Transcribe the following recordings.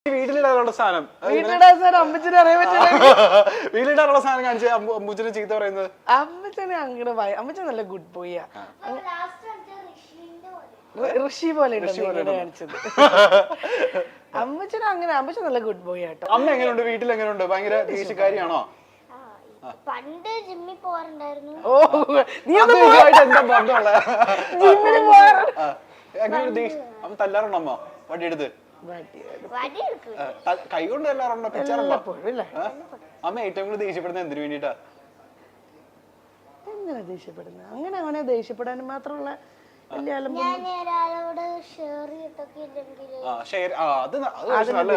വീട്ടിലിടാനുള്ള സാധനം അമ്മച്ചിനെ അറിയാൻ പറ്റില്ല. വീട്ടിലിടാനുള്ള സാധനം കാണിച്ച് അമ്മൂച്ചിനെ ചീത്ത പറയുന്നത്. അമ്മച്ചനെ അങ്ങനെ അമ്മച്ചൻ നല്ല ഗുഡ് ബോയ്യാ. ഋഷി പോലെ കാണിച്ചത്. അമ്മച്ചൻ അങ്ങനെ അമ്മച്ചൻ നല്ല ഗുഡ് ബോയ് ആട്ടോ. അമ്മ എങ്ങനെയുണ്ട്? വീട്ടിൽ എങ്ങനെയുണ്ട്? ഭയങ്കര ദേഷ്യക്കാരിയാണോ? പണ്ട് ജിമ്മിൽ പോവാറുണ്ടായിരുന്നു. ഓ നീ എന്താ ബന്ധമുള്ള അമ്മ തല്ലാറുണ്ടോ? അമ്മ വടി എടുത്ത് കൈ കൊണ്ട് തല്ലാറുണ്ടോ? പിച്ചാറുണ്ടോ? അമ്മ ഏറ്റവും കൂടുതൽ ദേഷ്യപ്പെടുന്നത് എന്തിനു വേണ്ടിട്ടാ? എങ്ങനെ ദേഷ്യപ്പെടുന്നത്? അങ്ങനെ അവനെ ദേഷ്യപ്പെടാൻ മാത്രമുള്ള നല്ല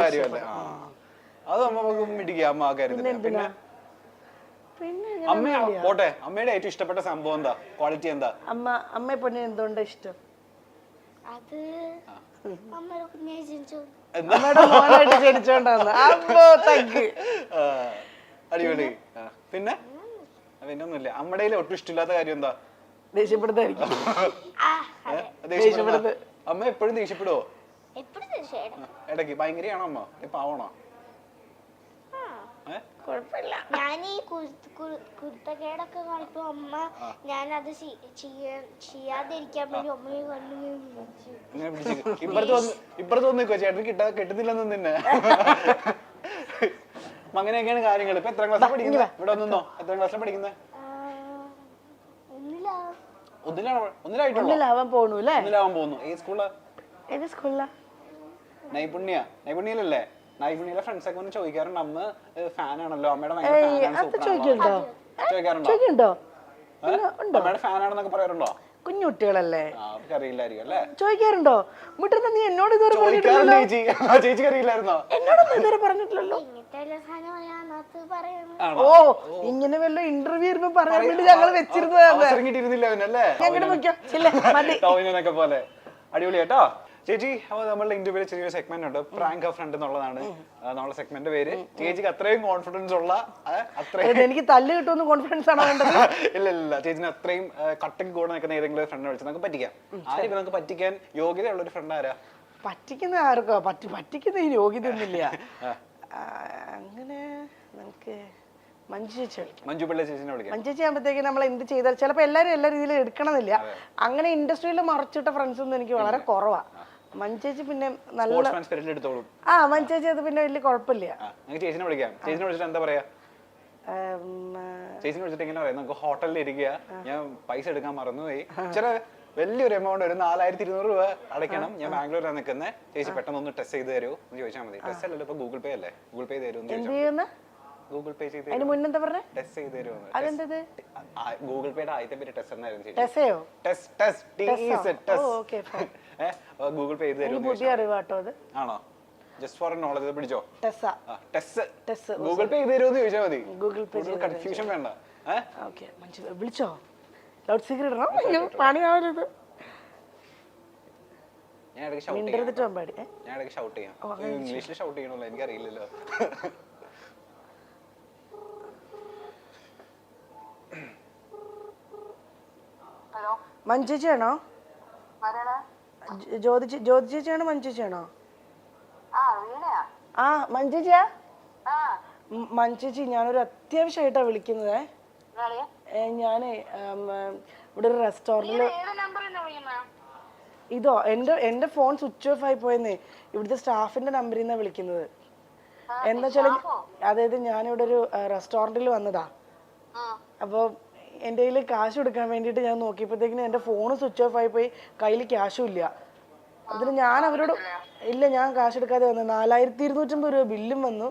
കാര്യമല്ലേ? അത് നമുക്ക് മിടിക്കുക അമ്മ ആ കാര്യത്തിൽ. പിന്നെ അമ്മ പോട്ടെ, അമ്മയുടെ ഏറ്റവും ഇഷ്ടപ്പെട്ട സംഭവം എന്താ? ക്വാളിറ്റി എന്താ? അമ്മയെ പൊന്നെ എന്തുകൊണ്ടാ ഇഷ്ടം? അത് അമ്മയുടെ മോനായിട്ട് ജനിച്ചോണ്ടാന്ന്. അടിപൊളി. പിന്നെ പിന്നൊന്നുമില്ല. അമ്മയുടെ ഒട്ടും ഇഷ്ടമില്ലാത്ത കാര്യം എന്താ? ദേഷ്യപ്പെടുത്തായിരിക്കും. അമ്മ എപ്പോഴും ദേഷ്യപ്പെടുവോ? ഇടയ്ക്ക് ഭയങ്കരയാണോ അമ്മ? പാവണോ? ഞാൻ ഈ കുരുത്തക്കേടൊക്കെ കാണിപ്പോ അമ്മ ഞാനത് ചെയ്യാതിരിക്കാൻ വേണ്ടി അമ്മയെ ഇപ്പുറത്ത് വന്നിക്കോ, ചേട്ടൻ കിട്ടുന്നില്ലെന്ന് നിന്നെ. അങ്ങനെയൊക്കെയാണ് കാര്യങ്ങൾ. ഇപ്പൊ എത്ര ക്ലാസ്സിൽ പഠിക്കുന്നത്? ഇവിടെ വന്നോ? എത്ര ക്ലാസ്സിൽ പഠിക്കുന്നത്? ഒന്നിലാവാൻ പോണു അല്ലേ? ഒന്നിലാവാൻ പോകുന്നു. ഏത് സ്കൂളാ? ഏത് സ്കൂളിലാ? നൈപുണ്യല്ലേ? നൈപുണ്യയിലെ ഫ്രണ്ട്സ് ഒക്കെ ഒന്ന് ചോദിക്കാറുണ്ട്, അമ്മ ഫാൻ ആണല്ലോ, അമ്മയുടെ ചോദിക്കണ്ടോ? അമ്മയുടെ ഫാൻ ആണെന്നൊക്കെ പറയാറുണ്ടോ? കുഞ്ഞുകുട്ടികളല്ലേ, അറിയില്ലായിരിക്കും അല്ലേ? ചോദിക്കാറുണ്ടോ? മുട്ടത്ത് നീ എന്നോട് ഇതുവരെ ചേച്ചിക്ക് അറിയില്ലായിരുന്നോ? എന്നോടൊന്നും ഇതുവരെ പറഞ്ഞിട്ടില്ലല്ലോ. ഓ ഇങ്ങനെ വല്ല ഇന്റർവ്യൂ വരുമ്പോ പറയാൻ വേണ്ടി ഞങ്ങൾ വെച്ചിരുന്നതൊക്കെ പോലെ. അടിപൊളി കേട്ടോ ചേച്ചി. അപ്പൊ നമ്മളുടെ ഇന്റർവ്യൂവിൽ ചെറിയൊരു സെഗ്മെന്റ് ഉണ്ട്, പ്രാങ്ക് ഓഫ് ഫ്രണ്ട് എന്നുള്ളതാണ് നമ്മുടെ സെഗ്മെന്റ് പേര്. ചേച്ചിക്ക് അത്രയും കോൺഫിഡൻസ് ഉള്ള എനിക്ക് തല്ല് കിട്ടുമെന്ന് കോൺഫിഡൻസ് ആണോ വേണ്ടത്? ഇല്ല, ചേച്ചിന് അത്രയും കട്ടക്ക് കൂടെ നിൽക്കുന്ന ഏതെങ്കിലും ഫ്രണ്ട് വിളിച്ച് നമുക്ക് പറ്റിക്കാം. ആരും നമുക്ക് പറ്റിക്കാൻ യോഗ്യതയുള്ള ഒരു ഫ്രണ്ട് ആരാ? പറ്റിക്കുന്ന ആർക്കോ? പറ്റിക്കുന്ന ഈ യോഗ്യത ഒന്നുമില്ല. അങ്ങനെ നമുക്ക് മഞ്ജു പിള്ള ചേച്ചിനെ വിളിക്കാം. മഞ്ജു ചേച്ചി ആകുമ്പോഴത്തേക്ക് നമ്മൾ എന്ത് ചെയ്താൽ ചിലപ്പോൾ എല്ലാവരും എല്ലാ രീതിയിലും എടുക്കണമെന്നില്ല. അങ്ങനെ ഇൻഡസ്ട്രിയിൽ മറച്ചിട്ട ഫ്രണ്ട്സ് ഒന്നും എനിക്ക് വളരെ കുറവാ. മഞ്ജേച്ചി പിന്നെ നല്ല മഞ്ജേച്ചി അത് പിന്നെ വലിയ കുഴപ്പമില്ല. ചേച്ചിനെ വിളിക്കാം. ചേച്ചിനെ വിളിച്ചിട്ട് എന്താ പറയാ? ചേച്ചിനെ വിളിച്ചിട്ട് എങ്ങനെ പറയാം? നമുക്ക് ഹോട്ടലിൽ ഇരിക്കുക, ഞാൻ പൈസ എടുക്കാൻ മറന്നുപോയി, ചില വലിയൊരു എമൗണ്ട്, ഒരു 4200 രൂപ അടയ്ക്കണം, ഞാൻ ബാംഗ്ലൂരിലാണ് നിൽക്കുന്നത്, ചേച്ചി പെട്ടെന്ന് ഒന്ന് ടെസ്റ്റ് ചെയ്ത് തരുമോ എന്ന് ചോദിച്ചാൽ മതി. ടെസ്റ്റ് അല്ലല്ലോ, ഇപ്പൊ ഗൂഗിൾ പേ അല്ലേ, ഗൂഗിൾ പേ തരുമോ? ഗൂഗിൾ പേ ചെയ്ത് ടെസ്റ്റ് ചെയ്ത് തരുമോ? ഗൂഗിൾ പേയുടെ ആദ്യത്തെ പേര് ടെസ്റ്റ് എന്നായിരുന്നു. ഗൂഗിൾ പേ ചെയ്ത് തരുമോ? ആണോ? ജസ്റ്റ് ഫോർ നോളജ് പിടിച്ചോ. ഗൂഗിൾ പേ ചെയ്ത് തരുമോ എന്ന് ചോദിച്ചാൽ മതി. ഗൂഗിൾ പേ കൺഫ്യൂഷൻ വേണ്ട. വിളിച്ചോ? ലൗഡ് സ്പീക്കർ ഇടണം. പണിയാവരുത്. ഞാൻ ഇടയ്ക്ക് ഷൗട്ട് ചെയ്യാം. ഇംഗ്ലീഷിൽ ഷൗട്ട് ചെയ്യണല്ലോ, എനിക്കറിയില്ലല്ലോ. മഞ്ജു ചേച്ചിയാണോ? ജ്യോതി ചേച്ചിയാണോ? മഞ്ജു ചേച്ചിയാണോ? ആ മഞ്ജു ചേച്ചിയാ? മഞ്ജു ചേച്ചി, ഞാനൊരു അത്യാവശ്യമായിട്ടാ വിളിക്കുന്നത്. ഞാനേ ഇവിടെ ഒരു റെസ്റ്റോറന്റില്. ഇതോ എന്റെ ഫോൺ സ്വിച്ച് ഓഫ് ആയി പോയെന്നേ. ഇവിടുത്തെ സ്റ്റാഫിന്റെ നമ്പറിൽ നിന്നാ വിളിക്കുന്നത്. എന്താ വെച്ചാല്, അതായത് ഞാനിവിടെ ഒരു റെസ്റ്റോറന്റിൽ വന്നതാ. അപ്പൊ എൻ്റെ കയ്യിൽ കാശ് കൊടുക്കാൻ വേണ്ടിയിട്ട് ഞാൻ നോക്കിയപ്പോഴത്തേക്കിനും എൻ്റെ ഫോണ് സ്വിച്ച് ഓഫ് ആയി പോയി, കയ്യിൽ ക്യാഷും ഇല്ല. അതിന് ഞാൻ അവരോട് ഞാൻ കാശ് എടുക്കാതെ വന്നു. 4250 രൂപ ബില്ലും വന്നു.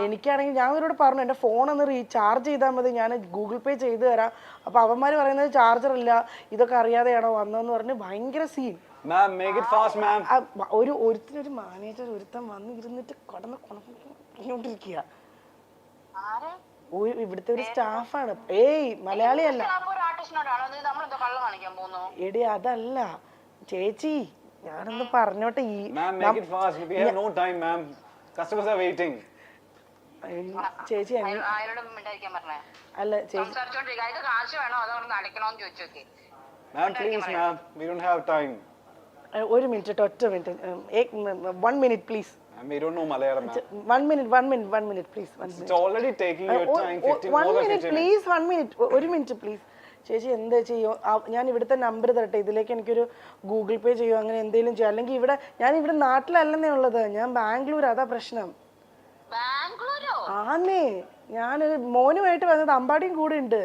എനിക്കാണെങ്കിൽ ഞാൻ അവരോട് പറഞ്ഞു എൻ്റെ ഫോൺ ഒന്ന് റീചാർജ് ചെയ്താൽ മതി, ഞാൻ ഗൂഗിൾ പേ ചെയ്ത് തരാം. അപ്പൊ അവന്മാർ പറയുന്നത് ചാർജർ ഇല്ല, ഇതൊക്കെ അറിയാതെയാണോ വന്നതെന്ന് പറഞ്ഞ് ഭയങ്കര സീൻ. ഒരുത്തനൊരു മാനേജർ ഒരുത്തൻ വന്നിരുന്നിട്ട് കൊണ്ടിരിക്കുക. ഇവിടുത്തെ ഒരു സ്റ്റാഫാണ്. മലയാളിയല്ല എടി, അതല്ല ചേച്ചി, ഞാനൊന്ന് പറഞ്ഞോട്ടെ. ചേച്ചി അല്ല ചേച്ചി, ഒരു മിനിറ്റ്, ഒറ്റ minute, 1 minute please. We don't know Malayalam, ma'am. 1 minute, please. 1 minute. It's already taking your time 15 1 more than minute, 15 minutes. please. 1 minute. ഒരു മിനിറ്റ് പ്ലീസ്. ചേച്ചി എന്താ ചെയ്യോ? ഞാൻ ഇവിടുത്തെ നമ്പർ തരട്ടെ, ഇതിലേക്ക് എനിക്കൊരു ഗൂഗിൾ പേ ചെയ്യോ, അങ്ങനെ എന്തെങ്കിലും ചെയ്യോ? അല്ലെങ്കിൽ ഞാൻ ഇവിടെ നാട്ടിലല്ലെന്നേ ഉള്ളത്, ഞാൻ ബാംഗ്ലൂർ, അതാ പ്രശ്നം. ആന്നേ, ഞാനൊരു മോനുമായിട്ട് വന്നത്, അമ്പാടിയും കൂടെ ഉണ്ട്.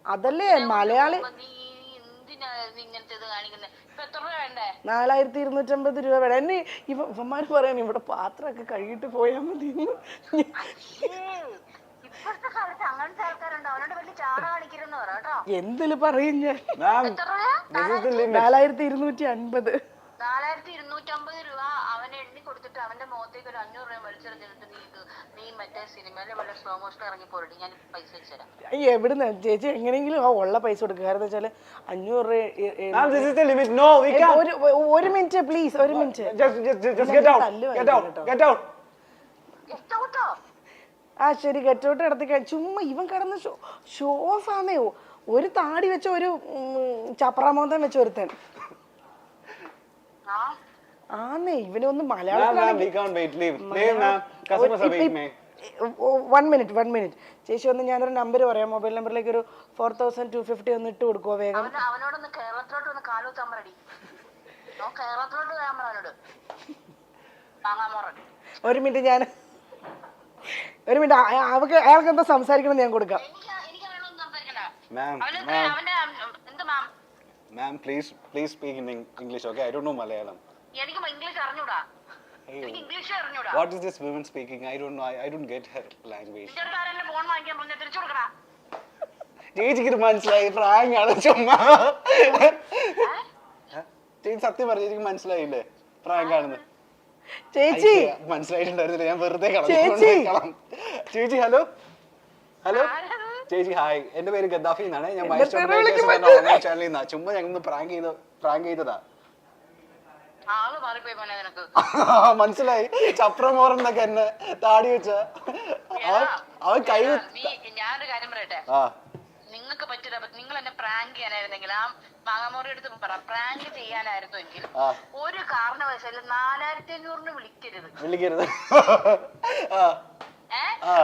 അതല്ലേ മലയാളി. 4250 രൂപ വേണം. എന്നെ ഇവന്മാർ പറയാൻ ഇവിടെ പാത്രമൊക്കെ കഴുകിട്ട് പോയാൽ മതി. എന്തില് പറയും ഞാൻ. 4250. 4250 രൂപ അവനെ എണ്ണി കൊടുത്തിട്ട് അവന്റെ മുഖത്തേക്ക് ഒരു 500 രൂപ വലിച്ചെറിഞ്ഞിട്ട് നീ മറ്റേ സിനിമയിലെ വല്ല സ്ലോ മോഷൻ ഇറങ്ങി പോരട്ടെ, ഞാൻ പൈസ വെച്ചുതരാം. എവിടുന്ന് ചേച്ചി എങ്ങനെയെങ്കിലും ഉള്ള പൈസ കൊടുക്കുക. കാരണം വെച്ചാല് 500 രൂപ. ഒരു മിനിറ്റ് പ്ലീസ്, ഒരു മിനിറ്റ്. ആ ശരി, ഗെറ്റൗട്ട് നടത്തിക്കാൻ. ചുമ്മാ ഇവൻ കിടന്ന് ഷോ ഓഫ് ആന്നേ. ഒരു താടി വെച്ച ഒരു ചപ്രാമോന്തം വെച്ച ഒരുത്തൻ ആന്നേ. ഇവനെ ഒന്ന് മലയാളത്തിൽ. 1 minute. ചേച്ചി ഒന്ന് ഞാനൊരു നമ്പർ പറയാം, മൊബൈൽ നമ്പറിലേക്ക് ഒരു 4250 ഒന്ന് ഇട്ട് കൊടുക്കുവോ വേഗം? അവനോടൊന്ന് കേരളത്തിലോട്ട് ഒന്ന് കാലൂത്താൻ പറയടി. കേരളത്തിലോട്ട് വരാൻ പറ. ഒരു മിനിറ്റ്, അയാൾക്ക് എന്താ സംസാരിക്കണം ഞാൻ കൊടുക്കാം. Ma'am, please speak in English, okay? I don't know Malayalam. എനിക്ക് ഇംഗ്ലീഷ് അറിഞ്ഞൂടാ. എനിക്ക് ഇംഗ്ലീഷ് അറിഞ്ഞൂടാ. What is this woman speaking? I don't know. I don't get her language. ഇന്റെ ഫോൺ വാങ്ങിക്കാൻ പറഞ്ഞ തിരിച്ചു കൊടുക്കടാ. ചേച്ചിക്ക് മനസ്സിലായി, പ്രാങ്ക് ആണ് ചുമ്മാ. ചേച്ചി സത്യം പറഞ്ഞു, ചേച്ചിക്ക് മനസ്സിലായില്ലേ പ്രാങ്ക് ആണെന്ന്? ചേച്ചി മനസ്സിലായിട്ടുണ്ടായിരുന്നില്ല, ഞാൻ വെറുതെ കളഞ്ഞു. ചേച്ചി ഹലോ ചേച്ചി ഹായ്, എന്റെ പേര് ഗദ്ദാഫി എന്നാണ്. ഞാൻ ചാനലിൽ നിന്നാ. ചുമ്മാ ഞങ്ങൾ പ്രാങ്ക് ചെയ്തതാ. മനസ്സിലായി, ചപ്രമോറൻ എന്നൊക്കെ എന്നെ താടി വെച്ച അവൻ കൈ. ഞാനൊരു കാര്യം പറയട്ടെ, നിങ്ങൾക്ക് പറ്റില്ല. നിങ്ങൾ എന്നെ പ്രാങ്ക് ചെയ്യാനായിരുന്നെങ്കിൽ ആ മാങ്ങാമോറി എടുത്ത് പറ, പ്രാങ്ക് ചെയ്യാനായിരുന്നു എങ്കിൽ ഒരു കാരണവശാലും 4500 വിളിക്കരുത്.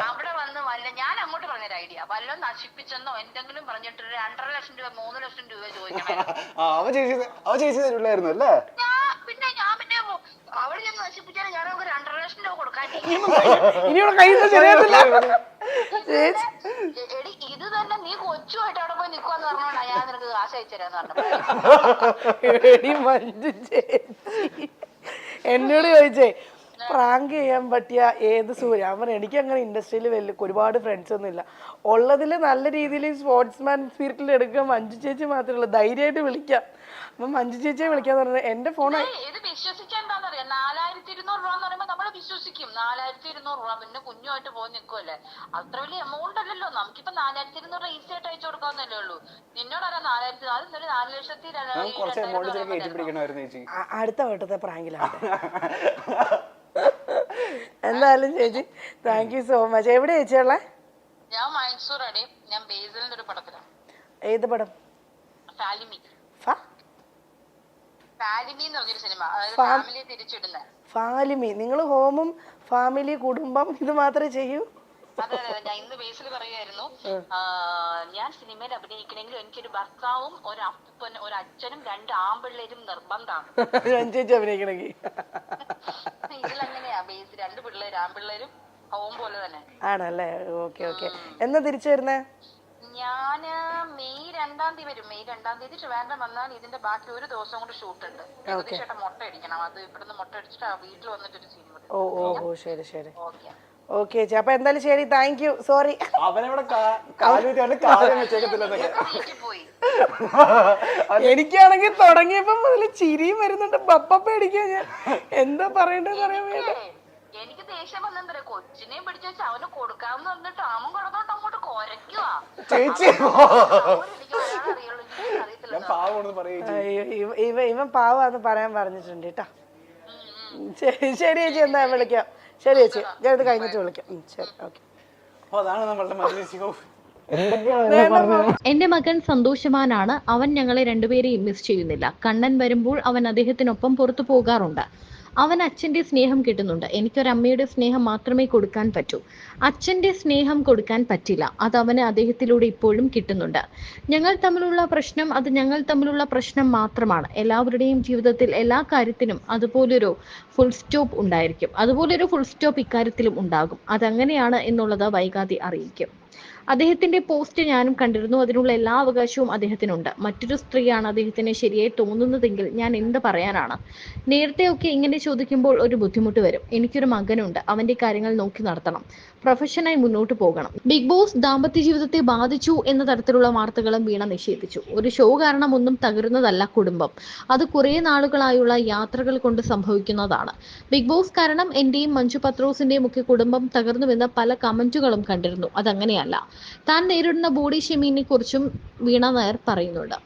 അവിടെ വന്ന് വല്ല ഞാൻ അങ്ങോട്ട് പറഞ്ഞൊരു ഐഡിയ, വല്ലതും നശിപ്പിച്ചെന്നോ എന്തെങ്കിലും പറഞ്ഞിട്ട് 2.5 ലക്ഷം രൂപ 3 ലക്ഷം രൂപ ചോദിക്കണം. പിന്നെ ഞാൻ അവിടെ ഞാൻ നശിപ്പിച്ചാൽ ഞാൻ 2.5 ലക്ഷം രൂപ കൊടുക്കാൻ. എടി ഇത് തന്നെ നീ കൊച്ചുമായിട്ട് അവിടെ പോയി നിക്കുവാന്ന് പറഞ്ഞോണ്ടാ ഞാൻ നിനക്ക് കാശ് അയച്ചുതരാന്ന് പറഞ്ഞു. എന്നോട് ചോദിച്ചേ പ്രാങ്ക് ചെയ്യാൻ പറ്റിയ ഏത് സൂര്യ. അവൻ എനിക്ക് അങ്ങനെ ഇൻഡസ്ട്രിയിൽ ഒരുപാട് ഫ്രണ്ട്സ് ഒന്നും ഇല്ല. ഉള്ളതിൽ നല്ല രീതിയിൽ സ്പോർട്സ്മാൻ സ്പിരിറ്റിൽ എടുക്കാൻ മഞ്ജു ചേച്ചി മാത്രമേ ഉള്ളൂ. ധൈര്യമായിട്ട് വിളിക്കാം. അപ്പം മഞ്ജു ചേച്ചിയെ വിളിക്കാന്ന് പറഞ്ഞാൽ എന്റെ ഫോൺ ഇത് വിശ്വസിക്കാൻ എന്താണെന്നറിയാം. 4200 രൂപ എന്ന് പറയുമ്പോൾ നമ്മൾ വിശ്വസിക്കും. 4200 രൂപ പിന്നെ കുഞ്ഞുമായിട്ട് പോയി നിൽക്കുമല്ലേ, അത്ര വലിയ എമൗണ്ട് അല്ലല്ലോ. നമുക്കിപ്പോ 4200 ഈസി ആയിട്ട് അയച്ചു കൊടുക്കാവുന്നല്ലേ ഉള്ളൂ. നിന്നോടല്ല 4000, അത് 4,00,000. അടുത്ത വട്ടത്തെ പ്രാങ്കിലാണ്. എന്തായാലും ചേച്ചി താങ്ക് യു സോ മച്ച്. എവിടെ ചേച്ചിയുള്ള? ഞാൻ മൈസൂർ അടി. ഞാൻ ബേസിലിന്റെ ഒരു പടത്തിലാണ്. ഏത് പടം? ഫാലിമി എന്ന് പറഞ്ഞൊരു സിനിമ, ഫാമിലിയെ തിരിച്ചിടുന്ന. ഫാലിമി. നിങ്ങൾ ഹോമും ഫാമിലി കുടുംബം ഇത് മാത്രമേ ചെയ്യൂ? അതെ. ഞാൻ ഇന്ന് ബേസിൽ പറയുമായിരുന്നു, ഞാൻ സിനിമയിൽ അഭിനയിക്കണമെങ്കിൽ എനിക്കൊരു ഭർത്താവും ഒരു അപ്പനും ഒരു അച്ഛനും 2 ആൺപിള്ളേരും നിർബന്ധമാണ്. ചേച്ചി അഭിനയിക്കണമെങ്കിൽ ഇതിലങ്ങനെയാ ബേസ്. 2 പിള്ളേര്, ആൺപിള്ളേരും ഹോം പോലെ തന്നെ. ആണല്ലേ? ഓക്കെ. എന്നാ തിരിച്ചു വരുന്നേ? ഞാന് മെയ് 2-ാം തീയതി വരും. മെയ് 2-ാം തീയതി ട്രിവാൻഡ്രം വന്നാൽ ഇതിന്റെ ബാക്കി ഒരു ദിവസം കൊണ്ട് ഷൂട്ട് ഉണ്ട്. ജഗദീഷേട്ടൻ മുട്ട അടിക്കണം. അത് ഇവിടുന്ന് മുട്ട അടിച്ചിട്ട് വീട്ടിൽ വന്നിട്ടൊരു സീൻ. ഓ ശരി. ഓക്കെ ചേച്ചി, അപ്പൊ എന്തായാലും ശരി, താങ്ക് യു. സോറി എനിക്കാണെങ്കിൽ തുടങ്ങിയപ്പോ മുതൽ ചിരിയും വരുന്നുണ്ട്. പപ്പ പേടിക്കാൻ ഞാൻ എന്താ പറയണ്ടെന്ന് അറിയാൻ വേണ്ടി. എനിക്ക് ദേഷ്യം വന്നെന്തര, കൊച്ചിനെ പിടിച്ചു വെച്ച് അവന് കൊടുക്കാമെന്ന് പറഞ്ഞിട്ട് അവൻ കിടന്നോട്ട് അങ്ങോട്ട് കൊരയ്ക്കുവാ. ഇവൻ പാവാന്ന് പറയാൻ പറഞ്ഞിട്ടുണ്ട് കേട്ടാ. ശരി ചേച്ചി, എന്താ വിളിക്കാം. ശരി ചേച്ചി, ഞാൻ ഇത് കഴിഞ്ഞിട്ട് വിളിക്കാം. ശരി, ഓക്കെ. എന്റെ മകൻ സന്തോഷവാനാണ്. അവൻ ഞങ്ങളെ രണ്ടുപേരെയും മിസ് ചെയ്യുന്നില്ല. കണ്ണൻ വരുമ്പോൾ അവൻ അദ്ദേഹത്തിനൊപ്പം പുറത്തു പോകാറുണ്ട്. അവൻ അച്ഛൻ്റെ സ്നേഹം കിട്ടുന്നുണ്ട്. എനിക്കൊരമ്മയുടെ സ്നേഹം മാത്രമേ കൊടുക്കാൻ പറ്റൂ. അച്ഛൻ്റെ സ്നേഹം കൊടുക്കാൻ പറ്റില്ല. അത് അവന് അദ്ദേഹത്തിലൂടെ ഇപ്പോഴും കിട്ടുന്നുണ്ട്. ഞങ്ങൾ തമ്മിലുള്ള പ്രശ്നം മാത്രമാണ്. എല്ലാവരുടെയും ജീവിതത്തിൽ എല്ലാ കാര്യത്തിനും അതുപോലൊരു ഫുൾ സ്റ്റോപ്പ് ഉണ്ടായിരിക്കും. അതുപോലൊരു ഫുൾ സ്റ്റോപ്പ് ഇക്കാര്യത്തിലും ഉണ്ടാകും. അതങ്ങനെയാണ് എന്നുള്ളത് വൈകാതെ അറിയിക്കും. അദ്ദേഹത്തിന്റെ പോസ്റ്റ് ഞാനും കണ്ടിരുന്നു. അതിനുള്ള എല്ലാ അവകാശവും അദ്ദേഹത്തിനുണ്ട്. മറ്റൊരു സ്ത്രീയാണ് അദ്ദേഹത്തിന് ശരിയായി തോന്നുന്നതെങ്കിൽ ഞാൻ എന്ത് പറയാനാണ്? നേരത്തെയൊക്കെ ഇങ്ങനെ ചോദിക്കുമ്പോൾ ഒരു ബുദ്ധിമുട്ട് വരും. എനിക്കൊരു മകനുണ്ട്. അവന്റെ കാര്യങ്ങൾ നോക്കി നടത്തണം. പ്രൊഫഷനായി മുന്നോട്ട് പോകണം. ബിഗ് ബോസ് ദാമ്പത്യ ജീവിതത്തെ ബാധിച്ചു എന്ന തരത്തിലുള്ള വാർത്തകളും വീണ നിഷേധിച്ചു. ഒരു ഷോ കാരണം ഒന്നും തകരുന്നതല്ല കുടുംബം. അത് കുറേ നാളുകളായുള്ള യാത്രകൾ കൊണ്ട് സംഭവിക്കുന്നതാണ്. ബിഗ് ബോസ് കാരണം എന്റെയും മഞ്ജു പത്രോസിന്റെയും ഒക്കെ കുടുംബം തകർന്നുവെന്ന പല കമന്റുകളും കണ്ടിരുന്നു. അതങ്ങനെയല്ല. താൻ നേരിടുന്ന ബോഡി ഷെയ്മിങ്ങിനെ കുറിച്ചും വീണ നായർ പറയുന്നുണ്ട്.